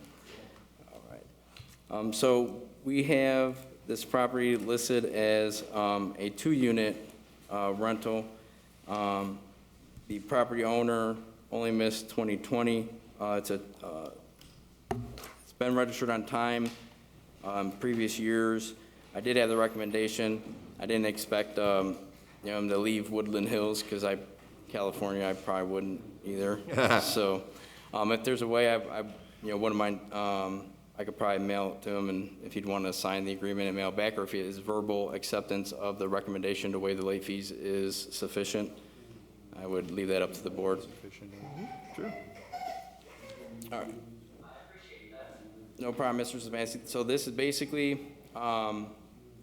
All right. So we have this property listed as a 2-unit rental. The property owner only missed 2020. It's been registered on time. Previous years, I did have the recommendation. I didn't expect him to leave Woodland Hills because California, I probably wouldn't either. So, if there's a way, I wouldn't mind. I could probably mail it to him, and if he'd want to sign the agreement and mail it back, or if his verbal acceptance of the recommendation to waive the late fees is sufficient, I would leave that up to the board. Sure. All right. No problem, Mr. Szymanski. So this is basically a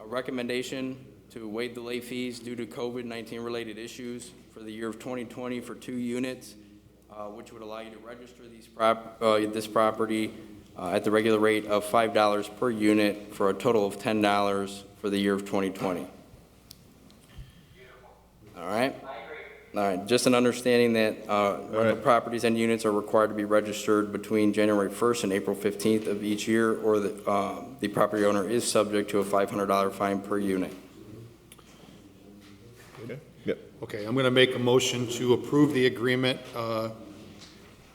recommendation to waive the late fees due to COVID-19 related issues for the year of 2020 for 2 units, which would allow you to register this property at the regular rate of $5 per unit for a total of $10 for the year of 2020. All right? All right, just an understanding that rental properties and units are required to be registered between January 1st and April 15th of each year, or the property owner is subject to a $500 fine per unit. Okay. Yep. Okay, I'm going to make a motion to approve the agreement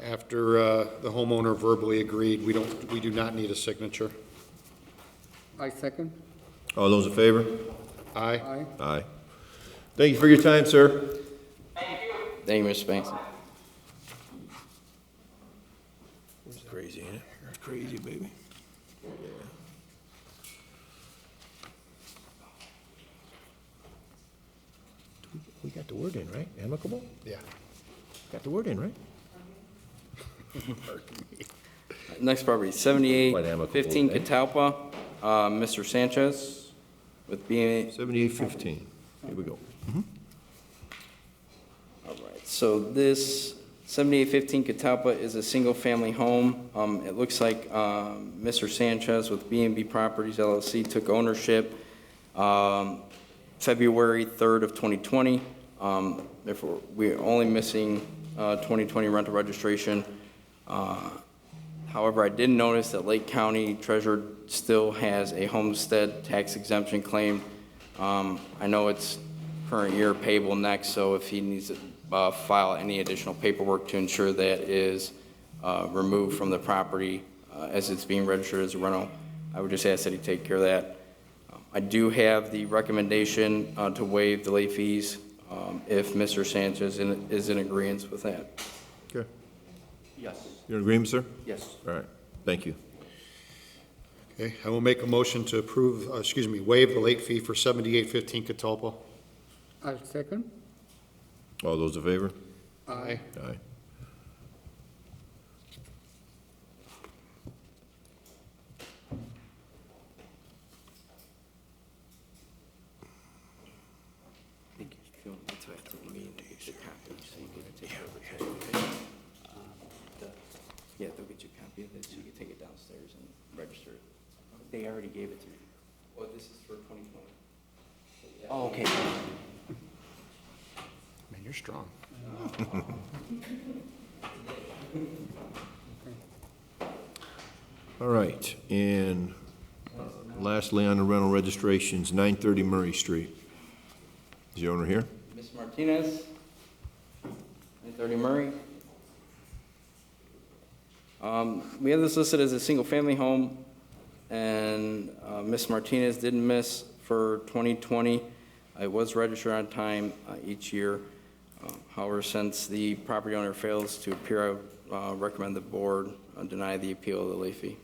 after the homeowner verbally agreed. We do not need a signature. I second. All those in favor? Aye. Aye. Aye. Thank you for your time, sir. Thank you, Mr. Banks. It's crazy, ain't it? It's crazy, baby. We got the word in, right? Amicable? Yeah. Got the word in, right? Next property, Quite 7815 amicable, eh? Catalpa, Mr. Sanchez with being, 7815. Here we go. all right, so this 7815 Catalpa is a single-family home. It looks like Mr. Sanchez with B&B Properties LLC took ownership February 3rd of 2020. Therefore, we're only missing 2020 rental registration. However, I did notice that Lake County Treasurer still has a homestead tax exemption claim. I know it's current year payable next, so if he needs to file any additional paperwork to ensure that is removed from the property as it's being registered as a rental, I would just ask that he take care of that. I do have the recommendation to waive the late fees if Mr. Sanchez is in agreement with that. Okay. Yes. You in agreement, sir? Yes. All right. Thank you. Okay, I will make a motion to approve, waive the late fee for 7815 Catalpa. I second. All those in favor? Aye. Aye. Yeah, they'll get you a copy of this, you can take it downstairs and register it. They already gave it to me. Well, this is for 2020. Oh, okay. Man, you're strong. All right, and lastly on the rental registrations, 930 Murray Street. Is the owner here? Ms. Martinez, 930 Murray. We have this listed as a single-family home, and Ms. Martinez didn't miss for 2020. It was registered on time each year. However, since the property owner fails to appear, I recommend the board deny the appeal of the late fee.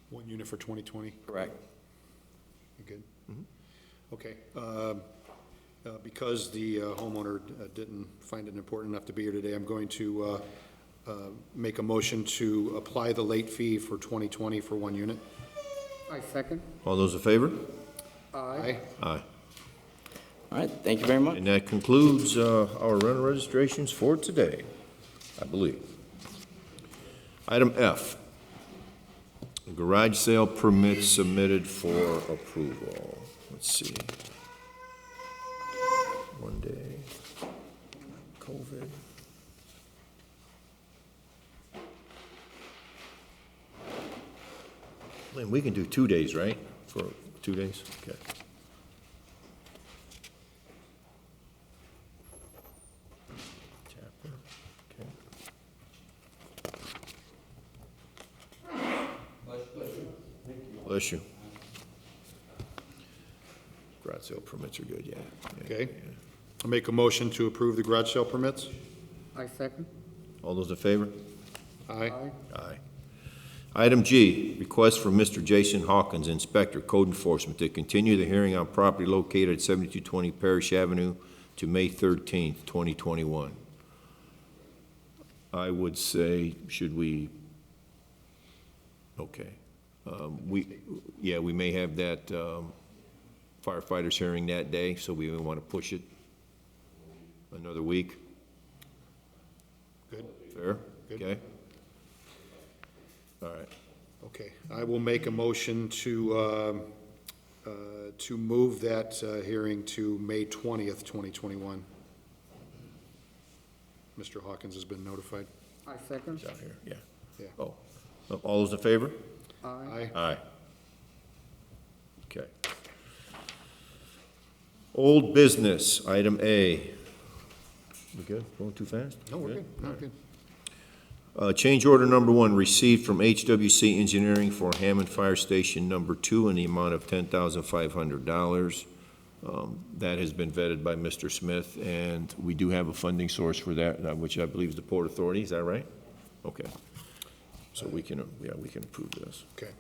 1 unit for 2020. Correct. You good? Okay. Because the homeowner didn't find it important enough to be here today, I'm going to make a motion to apply the late fee for 2020 for 1 unit. I second. All those in favor? Aye. Aye. All right, thank you very much. And that concludes our rental registrations for today, I believe. Item F, garage sale permit submitted for approval. Let's see. One day, COVID. Lynn, we can do 2 days, right? For 2 days? Okay. Chapter, okay. Bless you. Garage sale permits are good, yeah. Okay. Yeah. I'll make a motion to approve the garage sale permits. I second. All those in favor? Aye. Aye. Item G, request from Mr. Jason Hawkins, Inspector, Code Enforcement, to continue the hearing on property located at 7220 Parish Avenue to May 13th, 2021. I would say, should we, okay. We may have that firefighters hearing that day, so we may want to push it another week. Good. Fair? Good. Okay. All right. Okay. I will make a motion to move that hearing to May 20th, 2021. Mr. Hawkins has been notified. I second. It's out here, yeah. Yeah. Oh, all those in favor? Aye. Aye. Okay. Old business, item A. We good? Going too fast? No, we're Good? good. No, All right. good. Change order number 1, received from HWC Engineering for Hammond Fire Station number 2 in the amount of $10,500. That has been vetted by Mr. Smith, and we do have a funding source for that, which I believe is the Port Authority. Is that right? Okay. So we can approve this. Okay.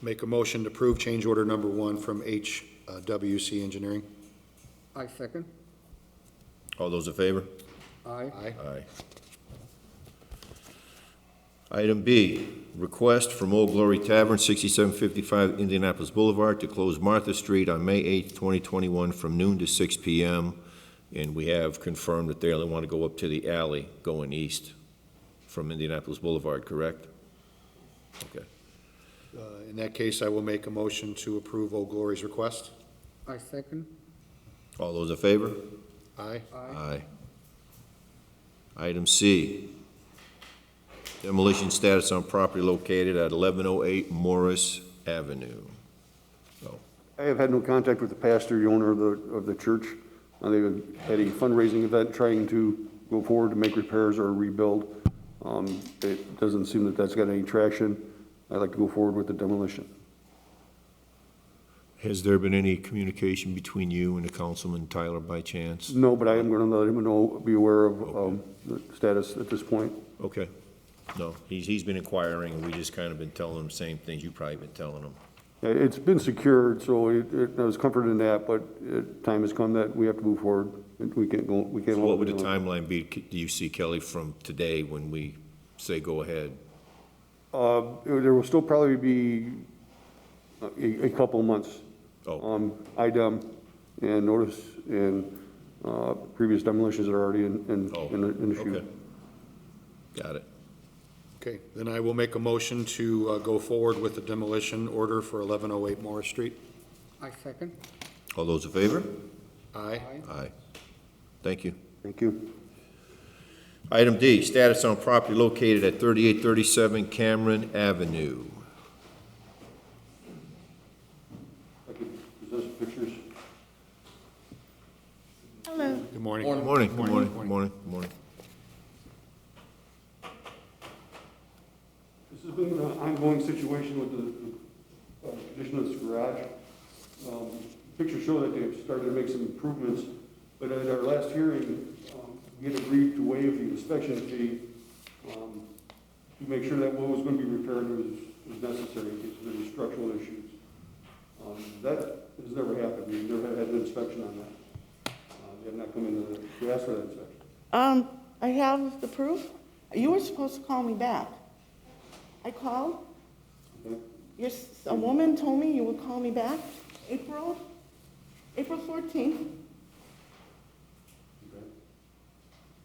Make a motion to approve change order number 1 from HWC Engineering. I second. All those in favor? Aye. Aye. Item B, request from Old Glory Tavern, 6755 Indianapolis Boulevard, to close Martha Street on May 8th, 2021, from noon to 6 p.m. And we have confirmed that they only want to go up to the alley going east from Indianapolis Boulevard, correct? Okay. In that case, I will make a motion to approve Old Glory's request. I second. All those in favor? Aye. Aye. Item C, demolition status on property located at 1108 Morris Avenue. I have had no contact with the pastor, the owner of the church. They've had a fundraising event trying to go forward to make repairs or rebuild. It doesn't seem that that's got any traction. I'd like to go forward with the demolition. Has there been any communication between you and the Councilman Tyler by chance? No, but I am going to let him know, be aware of the status at this point. Okay. No, he's been inquiring, and we just kind of been telling him the same things you've probably been telling him. It's been secured, so I was comforted in that, but time has come that we have to move forward. We can't go, we can't. So what would the timeline be, do you see, Kelly, from today when we say go ahead? There will still probably be a couple of months. IDEM and notice and previous demolitions are already in the chute. Okay. Got it. Okay, then I will make a motion to go forward with the demolition order for 1108 Morris Street. I second. All those in favor? Aye. Aye. Thank you. Thank you. Item D, status on property located at 3837 Cameron Avenue. I could present some pictures. Hello. Good morning. Good morning, good morning, good morning, good morning. This has been an ongoing situation with the condition of this garage. Pictures show that they've started to make some improvements, but at our last hearing, we had agreed to waive the inspection fee to make sure that what was going to be repaired was necessary in case of any structural issues. That has never happened. We've never had an inspection on that. They have not come in to ask for that inspection. I have the proof. You were supposed to call me back. I called. Okay. A woman told me you would call me back, April 14th. Okay.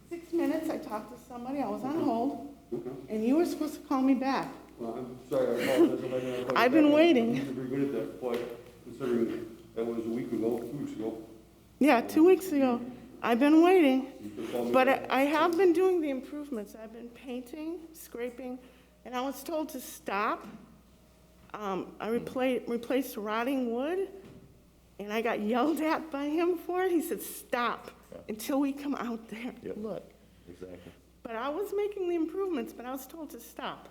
6 minutes, I talked to somebody, I was on hold, Okay. and you were supposed to call me back. Well, I'm sorry, I apologize if I didn't call you I've been back. waiting. I'm very good at that, but considering that was a week ago, 2 weeks ago. Yeah, 2 weeks ago. I've been waiting, You could call me but back. I have been doing the improvements. I've been painting, scraping, and I was told to stop. I replaced rotting wood, and I got yelled at by him for it. He said, stop until we come out there. Look. Exactly. But I was making the improvements, but I was told to stop.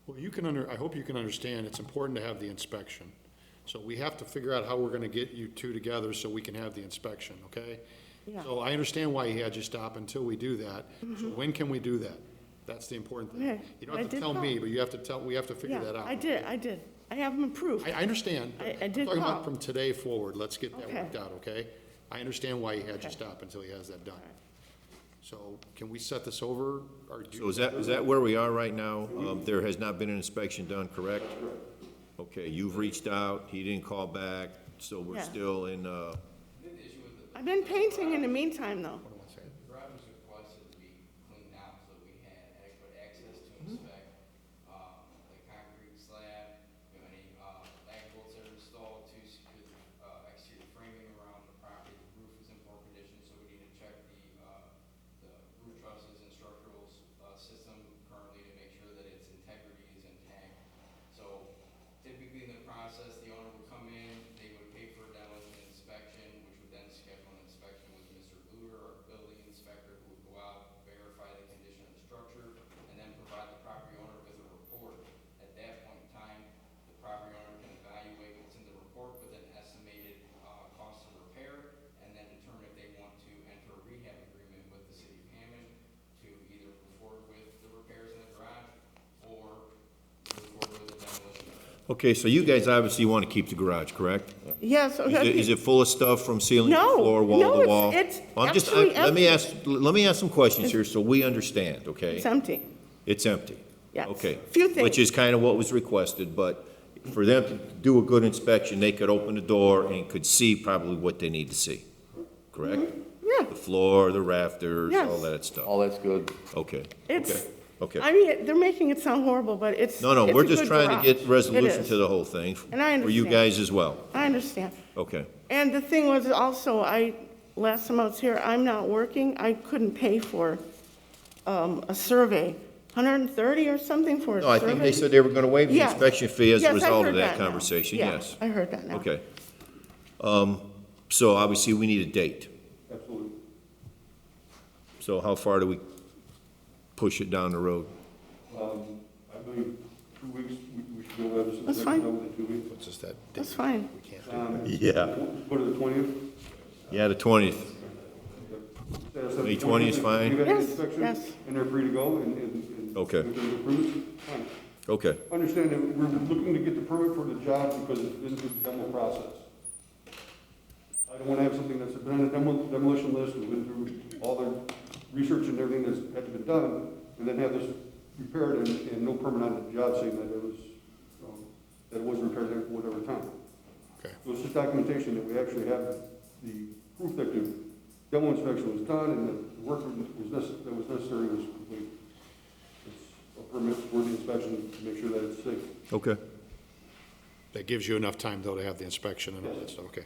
Well, I hope you can understand, it's important to have the inspection. So we have to figure out how we're gonna get you two together so we can have the inspection, okay? Yeah. So I understand why he had you stop until we do that. So when can we do that? That's the important thing. Okay. You don't have I to did tell call. me, but you have to we have to figure that out. I did. I have them approved. I understand. I did I'm talking call. about from today forward, let's get that Okay. worked out, okay? I understand why he had you Okay. stop until he has that done. So can we set this over? Or do So is that where we are right now? There has not been an inspection done, correct? Okay, you've reached out, he didn't call back, so we're Yeah. still in, I've been painting in the meantime, though. The garage was requested to be cleaned out so we had adequate access to inspect, the concrete slab, any, lag bolts that are installed to secure the, exterior framing around the property. The roof is in poor condition, so we need to check the roof trusses and structural, system currently to make sure that its integrity is intact. So typically in the process, the owner would come in, they would pay for a demolition inspection, which would then schedule an inspection with Mr. Luder, our Okay, so you guys obviously want to keep the garage, correct? Yes. Is it full of stuff from ceiling to No, floor, wall no, to wall? it's I'm just, actually let me empty. let me ask some questions here so we understand, okay? It's empty. It's empty? Yes. Okay. Few things. Which is kind of what was requested, but for them to do a good inspection, they could open the door and could see probably what they need to see, correct? Yeah. The floor, the rafters, Yes. all that stuff. All that's good. Okay, It's, okay. I mean, they're making it sound horrible, but it's. No, it's we're a just good trying to garage. get It resolution is. to the whole thing. And I For you understand. guys as well. I understand. Okay, And the thing was also, last time I was here, I'm not working, I couldn't pay for a survey. 130 or something for a survey? no, I think they said they were gonna waive the Yes. inspection fee as a Yes, I result of heard that now. conversation, Yeah, yes. I heard that now. Okay. So obviously, we need a date. Absolutely. So how far do we push it down the road? I believe 2 weeks, we should be able to have this That's inspection fine. done within 2 weeks. What's just that? That's fine. Yeah. Go to the 20th. Yeah, the 20th. May 20th is fine? We've had the Yes, inspection, yes. and they're free to go, and Okay. if there's improvements, fine. Okay, Understand that we're looking to get the permit for the job because it's been through the demo process. I don't want to have something that's been on the demolition list, we've been through all the research and everything that's had to be done, and then have this repaired and no permit on the job saying that it was repaired at whatever time. Okay. So it's just documentation that we actually have the proof that the demo inspection was done and that the work that was necessary was complete. It's a permit for the inspection to make sure that it's safe. okay. That gives you enough time, though, to have the inspection and all that stuff, okay.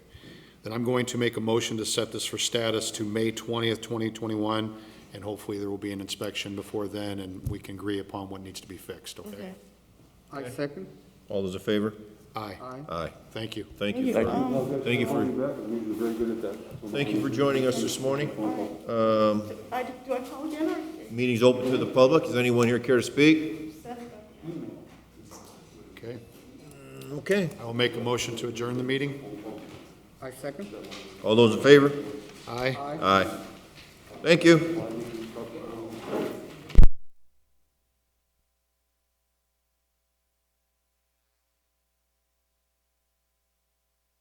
Then I'm going to make a motion to set this for status to May 20th, 2021, and hopefully there will be an inspection before then, and we can agree upon what needs to be fixed, okay? Okay. I second. All those in favor? Aye. Aye. Aye. Thank you. Thank you for, thank you for, We're very good at that. thank you for joining us this morning. Do I call again or? Meeting's open to the public. Does anyone here care to speak? Okay. Okay. I will make a motion to adjourn the meeting. I second. All those in favor? Aye. Aye. Thank you.